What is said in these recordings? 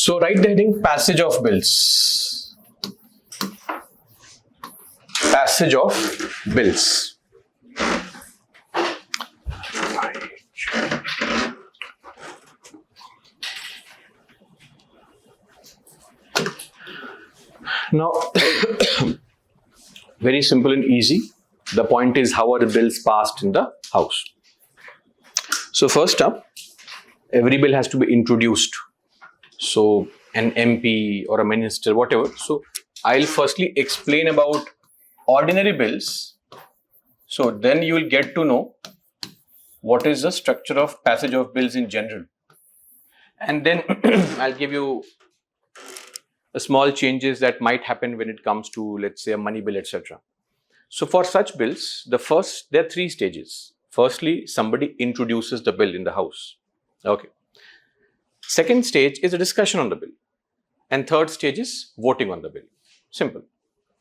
So write the heading passage of bills. Passage of bills. Now, very simple and easy. The point is, how are the bills passed in the House? So first up, every bill has to be introduced. So an MP or a minister, whatever. So I'll firstly explain about ordinary bills. So then you will get to know what is the structure of passage of bills in general. And then I'll give you a small changes that might happen when it comes to, let's say, a money bill, etc. So for such bills, there are three stages. Firstly, somebody introduces the bill in the House. Okay. Second stage is a discussion on the bill. And third stage is voting on the bill. Simple.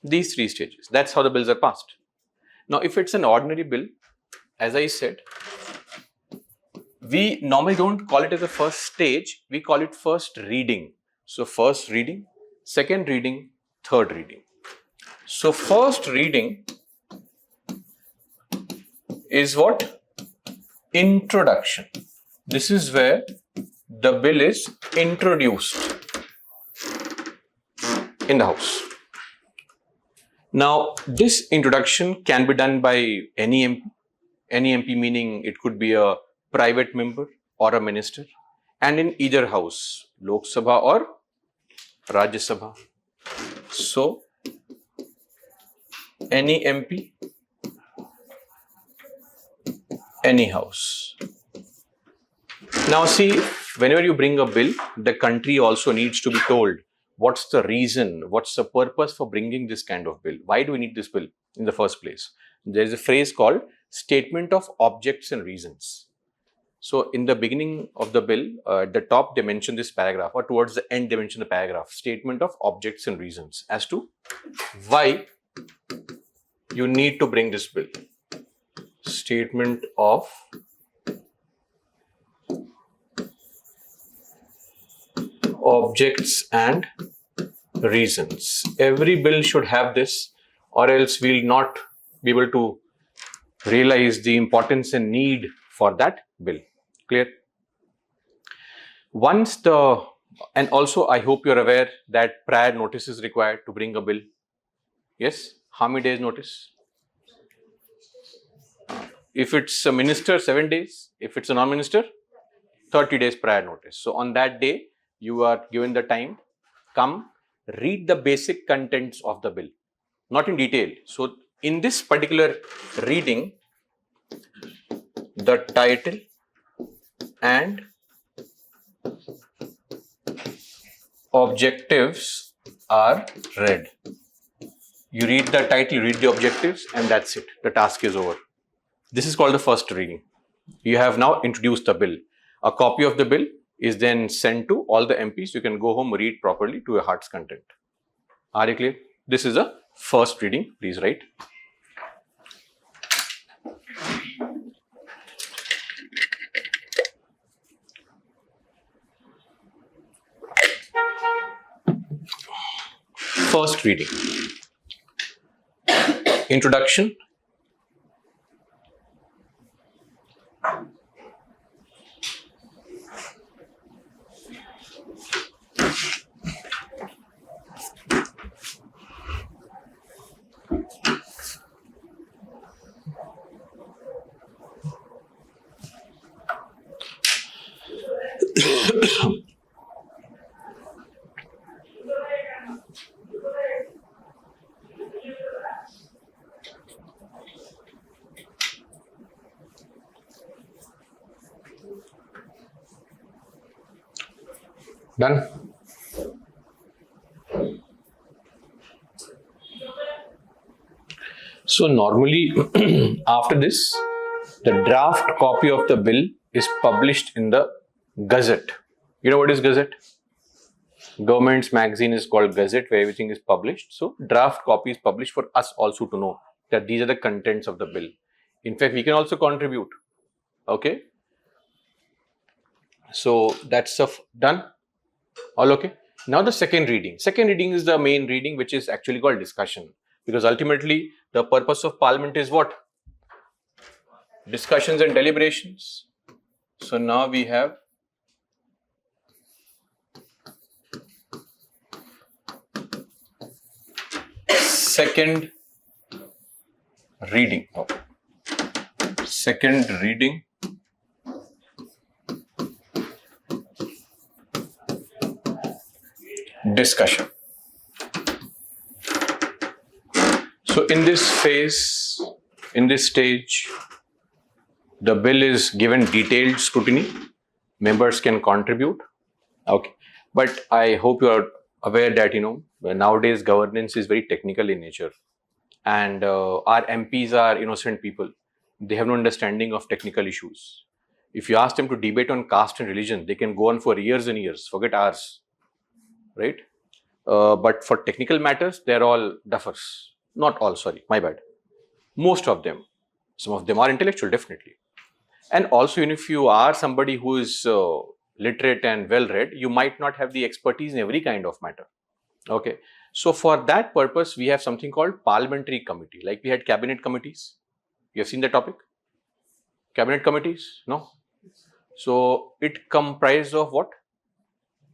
These three stages. That's how the bills are passed. Now, if it's an ordinary bill, as I said, we normally don't call it as a first stage. We call it first reading. So first reading, second reading, third reading. So first reading is what? Introduction. This is where the bill is introduced in the House. Now, this introduction can be done by any MP. Any MP meaning it could be a private member or a minister, and in either house, Lok Sabha or Rajya Sabha. So, any MP, any house. Now see, whenever you bring a bill, the country also needs to be told what's the reason, what's the purpose for bringing this kind of bill. Why do we need this bill in the first place? There is a phrase called statement of objects and reasons. So in the beginning of the bill, at the top they mention this paragraph, or towards the end they mention the paragraph, statement of objects and reasons as to why you need to bring this bill. Statement of objects and reasons. Every bill should have this, or else we will not be able to realize the importance and need for that bill. Clear? And also I hope you're aware that prior notice is required to bring a bill. Yes? How many days notice? If it's a minister, 7 days. If it's a non-minister, 30 days prior notice. So on that day, you are given the time, come read the basic contents of the bill, not in detail. So in this particular reading, the title and objectives are read. You read the title, you read the objectives, and that's it. The task is over. This is called the first reading. You have now introduced the bill. A copy of the bill is then sent to all the MPs. You can go home, read properly to your heart's content. Are you clear? This is a first reading. Please write. First reading. Introduction. Done? So normally after this, the draft copy of the bill is published in the Gazette. You know what is Gazette? Government's magazine is called Gazette, where everything is published. So draft copy is published for us also to know that these are the contents of the bill. In fact, we can also contribute. Okay. So that's done. All okay? Now the second reading. Second reading is the main reading, which is actually called discussion. Because ultimately, the purpose of Parliament is what? Discussions and deliberations. So now we have second reading. Second reading. Discussion. So in this phase, in this stage, the bill is given detailed scrutiny. Members can contribute. Okay. But I hope you are aware that, nowadays governance is very technical in nature. And our MPs are innocent people. They have no understanding of technical issues. If you ask them to debate on caste and religion, they can go on for years and years, forget hours. Right? But for technical matters, they're all duffers. Not all, sorry, my bad. Most of them. Some of them are intellectual, definitely. And also, if you are somebody who is literate and well-read, you might not have the expertise in every kind of matter. Okay. So for that purpose, we have something called parliamentary committee. Like we had cabinet committees. You have seen the topic? Cabinet committees? No? So it comprised of what?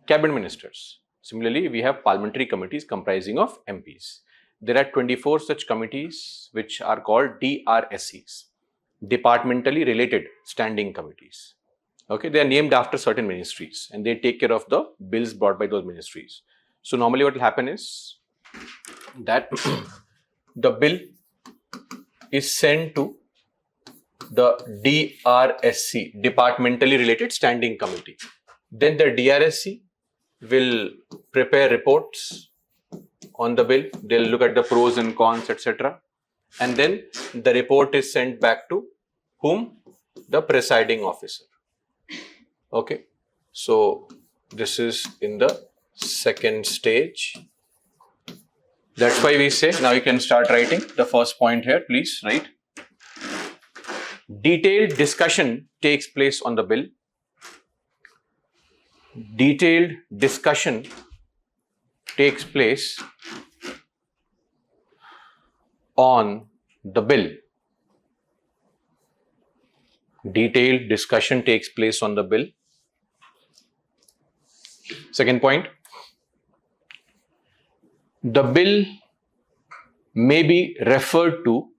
Cabinet ministers. Similarly, we have parliamentary committees comprising of MPs. There are 24 such committees which are called DRSCs, departmentally related standing committees. Okay, they are named after certain ministries and they take care of the bills brought by those ministries. So normally what will happen is that the bill is sent to the DRSC, departmentally related standing committee. Then the DRSC will prepare reports on the bill. They'll look at the pros and cons, etc. And then the report is sent back to whom? The presiding officer. Okay. So this is in the second stage. That's why we say, now you can start writing the first point here, please write. Detailed discussion takes place on the bill. Detailed discussion takes place on the bill. Detailed discussion takes place on the bill. Second point. The bill may be referred to.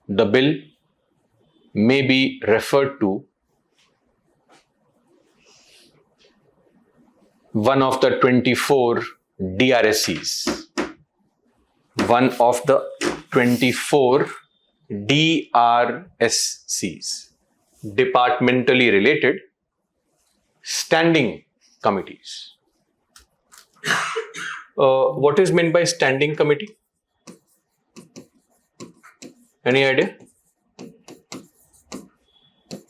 The bill may be referred to one of the 24 DRSCs. One of the 24 DRSCs, departmentally related standing committees. What is meant by standing committee? Any idea?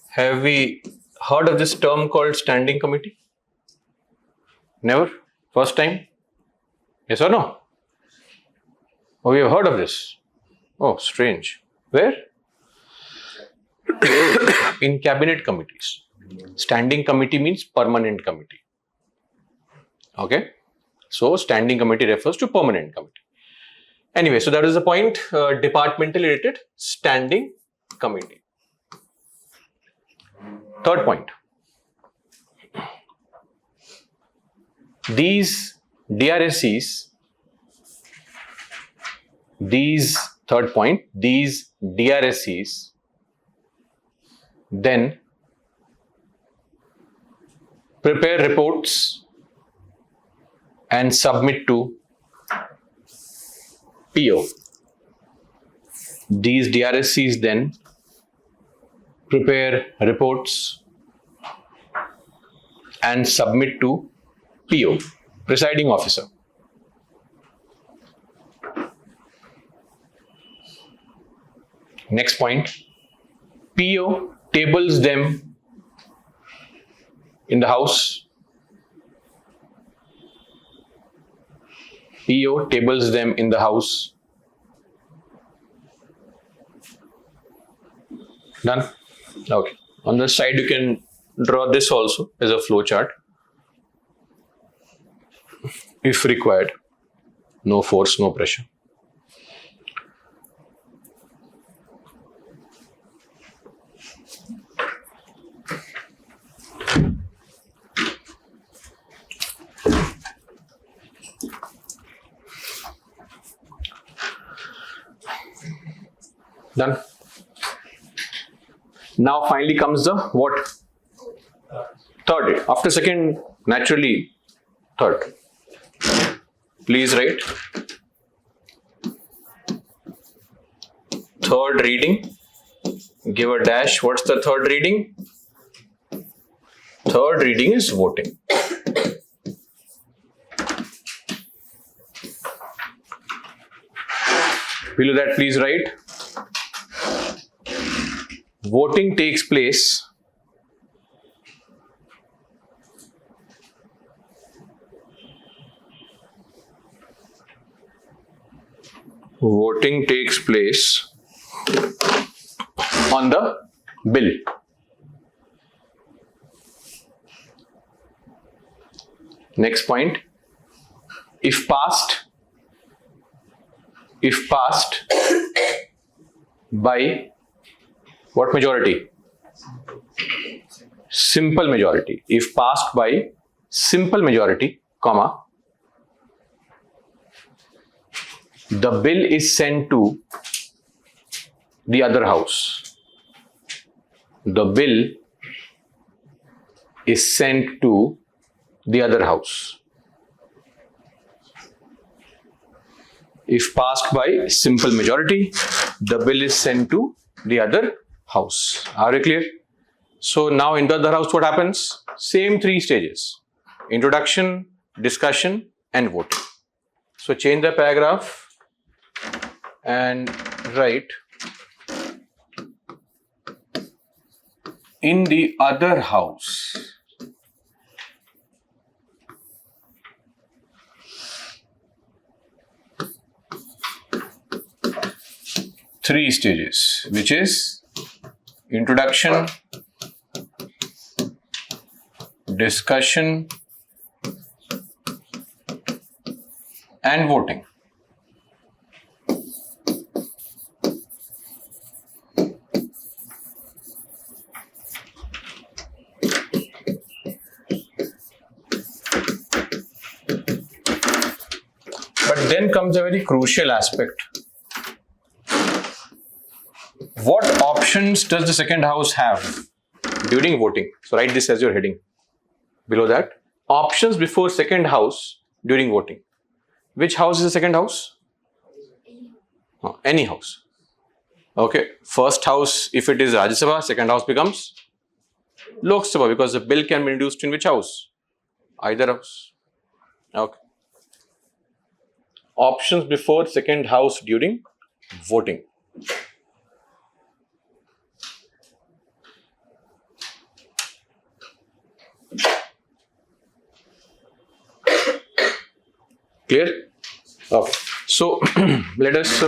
Have we heard of this term called standing committee? Never? First time? Yes or no? Oh, you have heard of this? Oh, strange. Where? In cabinet committees. Standing committee means permanent committee. Okay? So, standing committee refers to permanent committee. Anyway, so that is the point. Departmentally related standing committee. Third point. These DRSCs, these DRSCs then prepare reports and submit to PO. These DRSCs then prepare reports and submit to PO, presiding officer. Next point, PO tables them in the House. PO tables them in the House. Done? Okay. On the side you can draw this also as a flow chart if required. No force, no pressure. Done. Now finally comes the what? Third. After second, naturally third. Please write. Third reading. Give a dash. What's the third reading? Third reading is voting. Below that, please write. Voting takes place on the bill. Next point. If passed by what majority? Simple majority. If passed by simple majority, comma, the bill is sent to the other house. The bill is sent to the other house. If passed by simple majority, the bill is sent to the other house. Are you clear? So now in the other house, what happens? Same three stages: introduction, discussion, and voting. So change the paragraph and write, in the other house, three stages, which is introduction, discussion, and voting. But then comes a very crucial aspect. What options does the second house have during voting? So write this as your heading. Below that, options before second house during voting. Which house is the second house? Oh, any house. Okay. First house, if it is Rajya Sabha, second house becomes Lok Sabha, because the bill can be introduced in which house? Either house. Okay. Options before second house during voting. Clear? Okay. So let us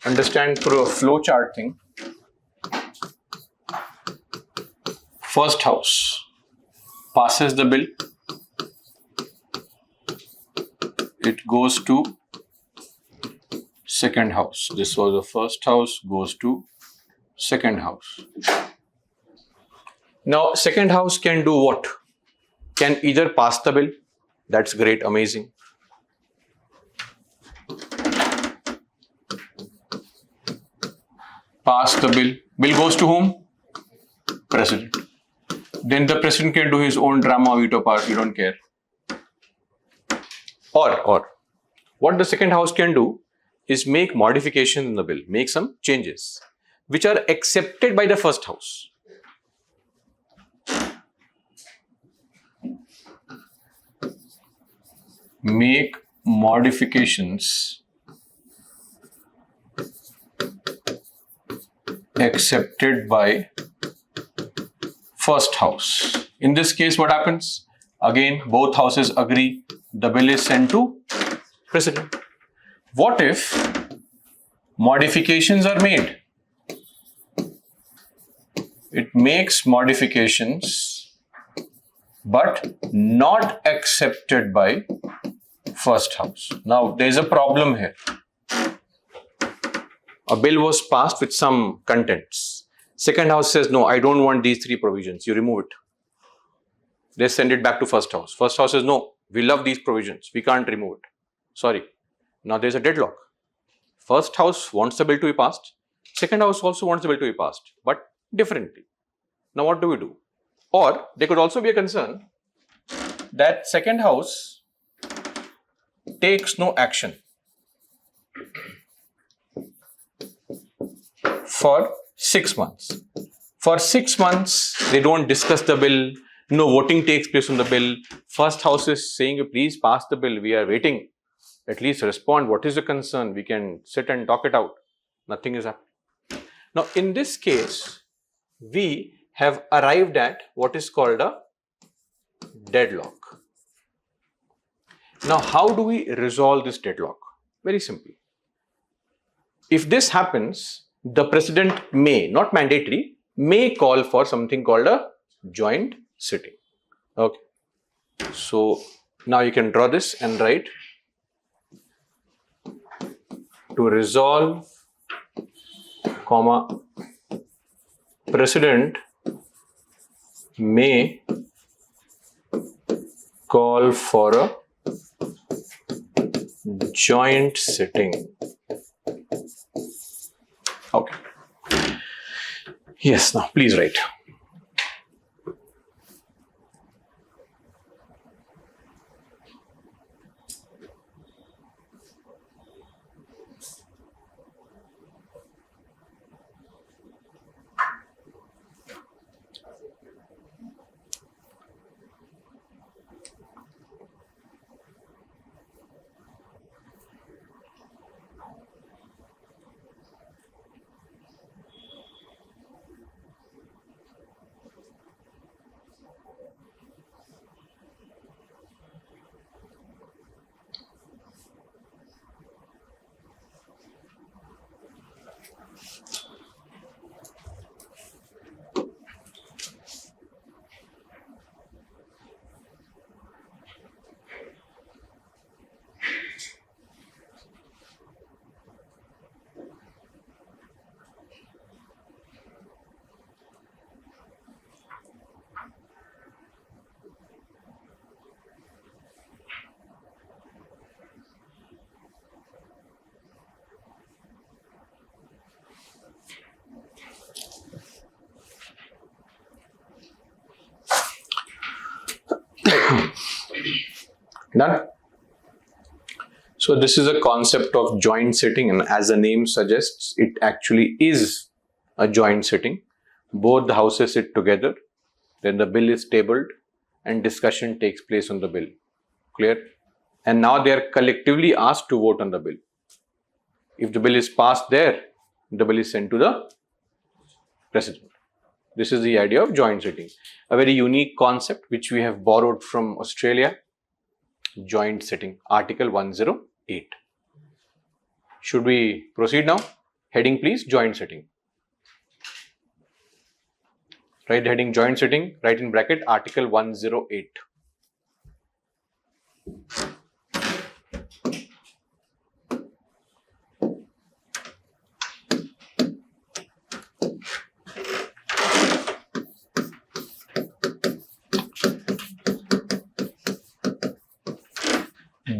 understand through a flow chart thing. First house passes the bill. It goes to second house. This was the first house, goes to second house. Now, second house can do what? Can either pass the bill. That's great, amazing. Pass the bill. Bill goes to whom? President. Then the president can do his own drama veto power. You don't care. Or what the second house can do is make modifications in the bill, make some changes which are accepted by the first house. Make modifications accepted by first house. In this case, what happens? Again, both houses agree. The bill is sent to president. What if modifications are made it makes modifications but not accepted by first house. Now there is a problem here. A bill was passed with some contents. Second house says, no, I don't want these 3 provisions. You remove it. They send it back to first house. First house says, no, we love these provisions. We can't remove it. Sorry. Now there's a deadlock. First house wants the bill to be passed. Second house also wants the bill to be passed, but differently. Now what do we do? Or there could also be a concern that second house takes no action for 6 months. For 6 months, they don't discuss the bill. No voting takes place on the bill. First house is saying, please pass the bill. We are waiting. At least respond. What is the concern? We can sit and talk it out. Nothing is happening. Now, in this case, we have arrived at what is called a deadlock. Now, how do we resolve this deadlock? Very simple. If this happens, the president may, not mandatory, may call for something called a joint sitting. Okay. So now you can draw this and write to resolve, comma, president may call for a joint sitting. Okay. Yes, now please write. Done. So this is a concept of joint sitting, and as the name suggests, it actually is a joint sitting. Both the houses sit together, then the bill is tabled and discussion takes place on the bill. Clear? And now they are collectively asked to vote on the bill. If the bill is passed there, the bill is sent to the president. This is the idea of joint sitting. A very unique concept which we have borrowed from Australia. Joint sitting, Article 108. Should we proceed now? Heading please, joint sitting. Write the heading joint sitting, write in bracket Article 108.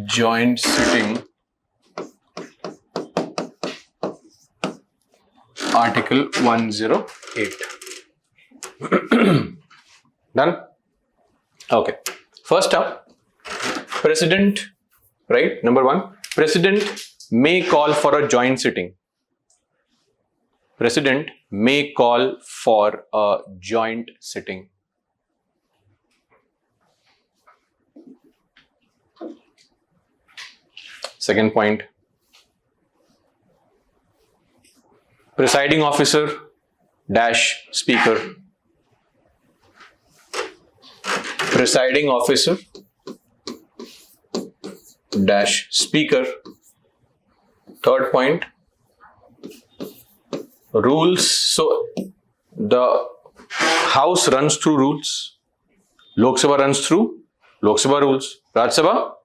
Joint sitting, Article 108. Done? Okay. First up, President, right? Number 1, President may call for a joint sitting. President may call for a joint sitting. Second point, presiding officer dash speaker. Presiding officer dash speaker. Third point, rules. So the House runs through rules. Lok Sabha runs through Lok Sabha rules. Rajya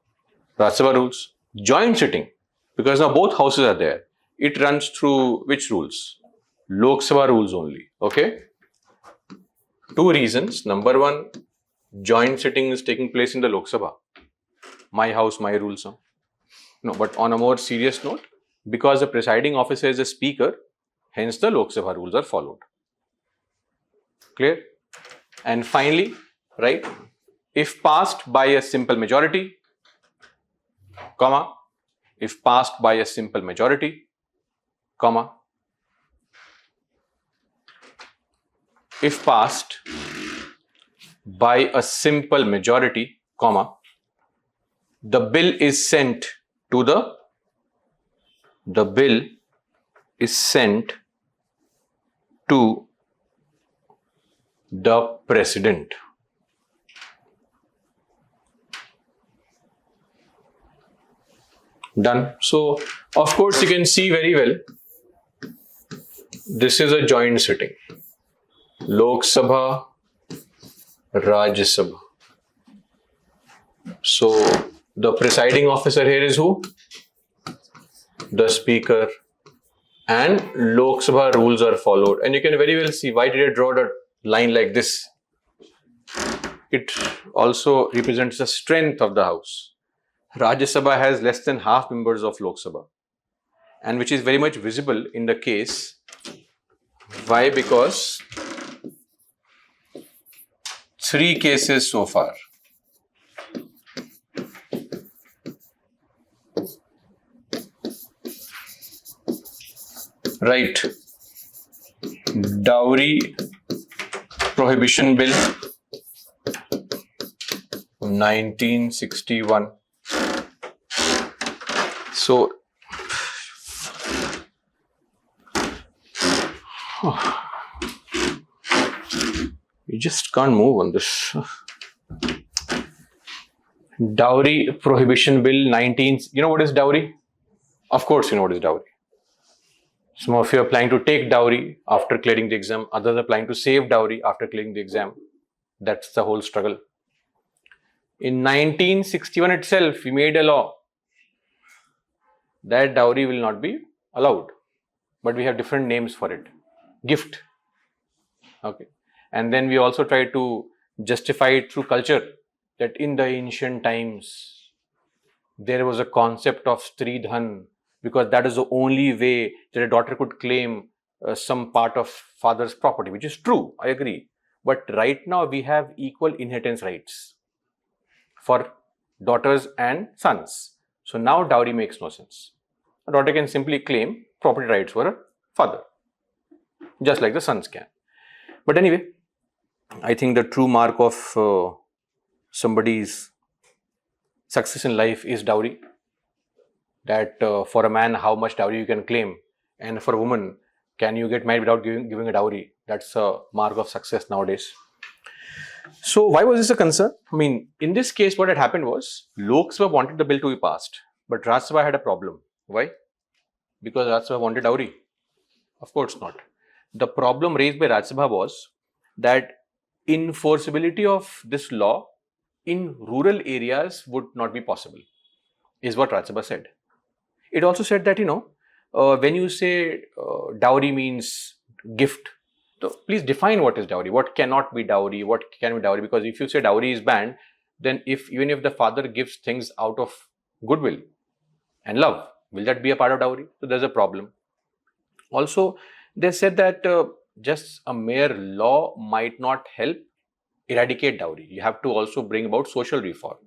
Sabha rules. Joint sitting, because now both houses are there. It runs through which rules? Lok Sabha rules only. Okay. Two reasons. Number one, joint sitting is taking place in the Lok Sabha. My house, my rules. No, but on a more serious note, because the presiding officer is a speaker, hence the Lok Sabha rules are followed. Clear? And finally, right, if passed by a simple majority, comma, if passed by a simple majority, comma, if passed by a simple majority, comma, the bill is sent to the bill is sent to the president. Done. So, of course, you can see very well, this is a joint sitting. Lok Sabha, Rajya Sabha. So, the presiding officer here is who? The speaker. And Lok Sabha rules are followed. And you can very well see, why did I draw the line like this? It also represents the strength of the house. Rajya Sabha has less than half members of Lok Sabha, and which is very much visible in the case. Why? Because 3 cases so far. Right. Dowry Prohibition Bill 1961. So, you just can't move on this. Dowry Prohibition Bill 19. You know what is dowry? Of course, you know what is dowry. Some of you are planning to take dowry after clearing the exam. Others are planning to save dowry after clearing the exam. That's the whole struggle. In 1961 itself, we made a law that dowry will not be allowed, but we have different names for it. Gift. Okay. And then we also try to justify it through culture, that in the ancient times there was a concept of Stridhan, because that is the only way that a daughter could claim some part of father's property, which is true, I agree. But right now we have equal inheritance rights for daughters and sons. So now dowry makes no sense. A daughter can simply claim property rights for her father, just like the sons can. But anyway, I think the true mark of somebody's success in life is dowry. That for a man, how much dowry you can claim, and for a woman, can you get married without giving a dowry? That's a mark of success nowadays. So why was this a concern? I mean, in this case, what had happened was, Lok Sabha wanted the bill to be passed, but Rajya Sabha had a problem. Why? Because Rajya Sabha wanted dowry? Of course not. The problem raised by Rajya Sabha was that enforceability of this law in rural areas would not be possible, is what Rajya Sabha said. It also said that, when you say dowry means gift, so please define what is dowry, what cannot be dowry, what can be dowry, because if you say dowry is banned, then even if the father gives things out of goodwill and love, will that be a part of dowry? So there's a problem. Also, they said that just a mere law might not help eradicate dowry. You have to also bring about social reform.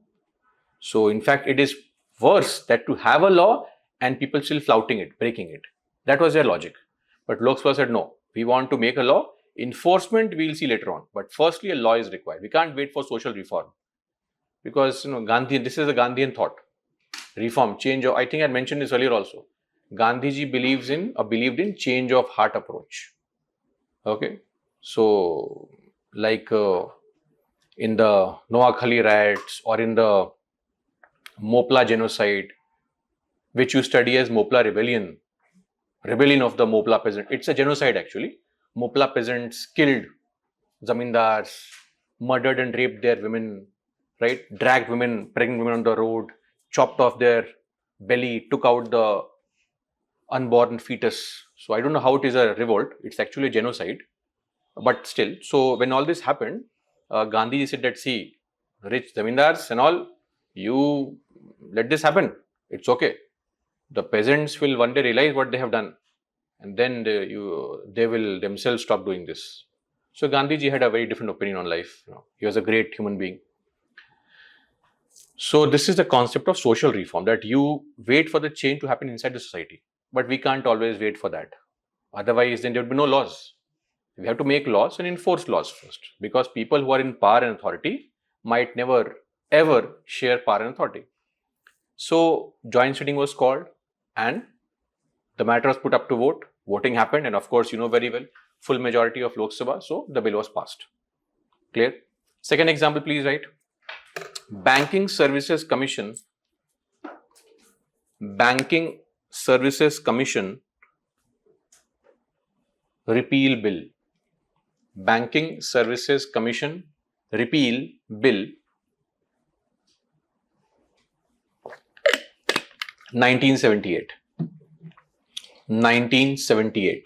So in fact, it is worse that to have a law and people still flouting it, breaking it. That was their logic. But Lok Sabha said, no, we want to make a law. Enforcement we'll see later on. But firstly, a law is required. We can't wait for social reform. Because, Gandhi, this is a Gandhian thought. Reform, change of, I think I mentioned this earlier also. Gandhiji believed in change of heart approach. Okay. So, like in the Noakhali riots or in the Mopla genocide, which you study as Mopla rebellion of the Mopla peasant. It's a genocide actually. Mopla peasants killed zamindars murdered and raped their women, right? Dragged women, pregnant women on the road, chopped off their belly, took out the unborn fetus. So I don't know how it is a revolt. It's actually a genocide, but still. So when all this happened, Gandhi said that, see, rich zamindars and all, you let this happen. It's okay. The peasants will one day realize what they have done, and then they will themselves stop doing this. So Gandhiji had a very different opinion on life. He was a great human being. So this is the concept of social reform, that you wait for the change to happen inside the society. But we can't always wait for that. Otherwise, then there would be no laws. We have to make laws and enforce laws first, because people who are in power and authority might never ever share power and authority. So joint sitting was called and the matter was put up to vote. Voting happened, and of course, you know very well, full majority of Lok Sabha, so the bill was passed. Clear? Second example, please write. Banking Services Commission Repeal Bill. Banking Services Commission Repeal Bill 1978. 1978.